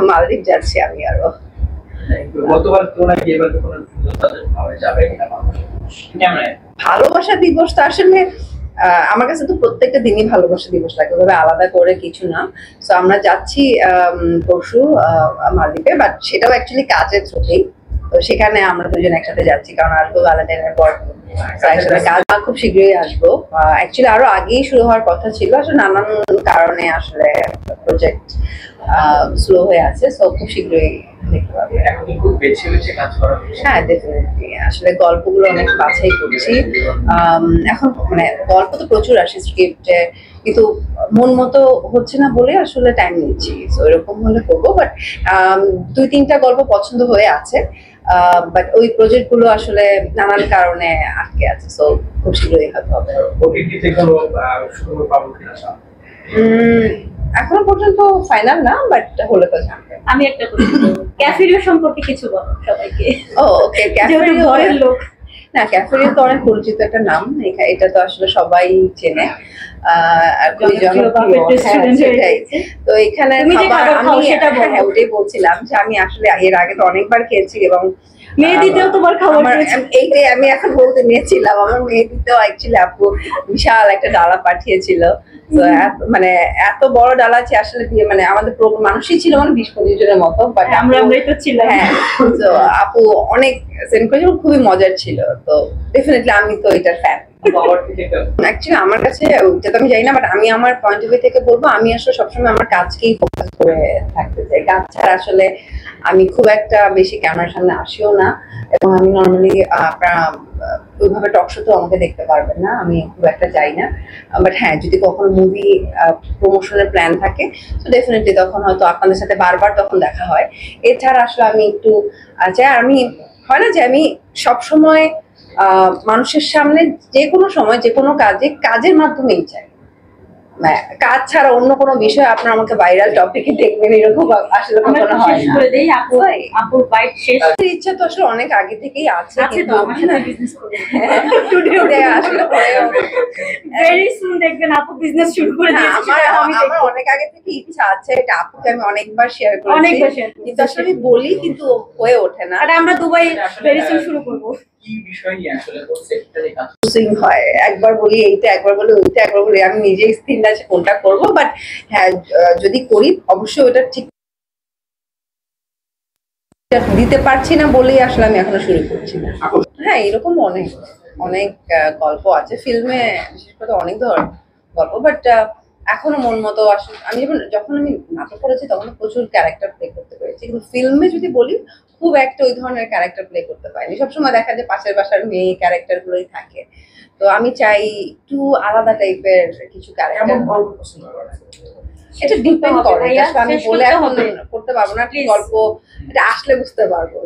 মালদ্বীপ যাচ্ছি আমি আরো। ভালোবাসা দিবস তো আসলে আমার কাছে তো প্রত্যেকটা দিনই ভালোবাসা দিবস লাগে, ওভাবে আলাদা করে কিছু না। তো আমরা যাচ্ছি পরশু মালদ্বীপে, বাট সেটাও অ্যাকচুয়ালি কাজের থ্রুতেই। তো সেখানে আমরা দুজন একসাথে যাচ্ছি, কারণ আসবো ভ্যালেন্টাইনের পর, একসাথে কাজ খুব শীঘ্রই আসবো। অ্যাকচুয়ালি আরো আগেই শুরু হওয়ার কথা ছিল, আসলে নানান কারণে আসলে প্রজেক্ট স্লো হয়ে আছে। সো খুব শীঘ্রই দেখতে পাবে। হ্যাঁ ডেফিনেটলি, আসলে গল্পগুলো অনেক বাছাই করছি এখন। মানে গল্প তো প্রচুর আসে স্ক্রিপ্টে, কিন্তু মন মতো হচ্ছে না বলে আসলে টাইম নিচ্ছি। তো এরকম হলে করবো, বাট 2-3টা গল্প পছন্দ হয়ে আছে, বাট ওই প্রজেক্ট গুলো আসলে নানান কারণে আটকে আছে। সো খুব শীঘ্রই হয়তো হবে। এখনো পর্যন্ত ফাইনাল না, বাট হলে তো জানবে। আমি একটা ক্যাফেরিও সম্পর্কে কিছু বলো সবাইকে। ও ওকে, ক্যাফেরিও লোক না, ক্যাফেরিও তো অনেক পরিচিত একটা নাম, এটা তো আসলে সবাই চেনে। তো এখানে ওটাই বলছিলাম যে আমি আসলে এর আগে তো অনেকবার খেয়েছি, এবং মেহেদিতেও তোমার খাবার এইটাই আমি এখন বলতে নিয়েছিলাম। আমার মেহেদিতেও অ্যাকচুয়ালি আপু বিশাল একটা ডালা পাঠিয়েছিল। তো মানে এত বড় ডালা আছে আসলে, মানে আমাদের মানুষই ছিল মানে 20-25 জনের মতো, বাট আমরাই তো ছিলাম। হ্যাঁ, তো আপু অনেক সেন্ড করেছিল, খুবই মজার ছিল। তো ডেফিনেটলি আমি তো এটার ফ্যান। অ্যাকচুয়ালি আমার কাছে ওটা তো আমি জানি না, বাট আমি আমার পয়েন্ট অফ ভিউ থেকে বলবো, আমি আসলে সবসময় আমার কাজকেই ফোকাস করে থাকতে চাই। কাজ ছাড়া আসলে আমি খুব একটা বেশি ক্যামেরার সামনে আসিও না, এবং আমি নর্মালি ওইভাবে টক শো তো আমাকে দেখতে পারবেন না, আমি খুব একটা যাই না। বাট হ্যাঁ, যদি কখনো মুভি প্রমোশনের প্ল্যান থাকে তো ডেফিনেটলি তখন হয়তো আপনাদের সাথে বারবার তখন দেখা হয়। এছাড়া আসলে আমি একটু চাই, আমি হয় না যে আমি সবসময় মানুষের সামনে যে কোনো সময় যে কোনো কাজের মাধ্যমেই চাই, কাজ ছাড়া অন্য কোনো বিষয় আপনার আমাকে ভাইরাল টপিকে দেখবেন এরকম আসলে কখনো হয় না। আপুর বাইট শেষ ইচ্ছা তো আসলে অনেক আগে থেকেই আছে, কিন্তু আমার সাথে বিজনেস করবে আসলে ভেরি সুন দেখবেন আপু বিজনেস শুরু করে দিয়েছে। আমার অনেক আগে থেকে ইচ্ছা আছে, এটা আপুকে আমি অনেকবার শেয়ার করেছি, কিন্তু আসলে আমি বলি কিন্তু হয়ে ওঠে না। আর আমরা দুবাই ভেরি সুন শুরু করব। একবার বলি এইটা, একবার বলি ওইটা, একবার বলি আমি নিজেই স্থির না আছে কোনটা করবো। বাট হ্যাঁ, যদি করি অবশ্যই ওটা ঠিক দিতে পারছি না বলেই আসলে আমি এখনো শুরু করছি না। হ্যাঁ, এরকম অনেক অনেক গল্প আছে ফিল্মে, বিশেষ করে অনেক ধরনের গল্প, বাট এখনো মন মতো আসলে আমি যখন আমি নাটক করেছি তখন প্রচুর ক্যারেক্টার প্লে করতে পেরেছি, কিন্তু ফিল্মে যদি বলি খুব একটা ওই ধরনের ক্যারেক্টার প্লে করতে পারিনি। সবসময় দেখা যায় পাশের বাসার মেয়ে ক্যারেক্টার গুলোই থাকে। তো আমি চাই একটু আলাদা টাইপের কিছু ক্যারেক্টার। এটা ডিপেন্ড করে, আমি বলে এখন করতে পারবো না, গল্প এটা আসলে বুঝতে পারবো।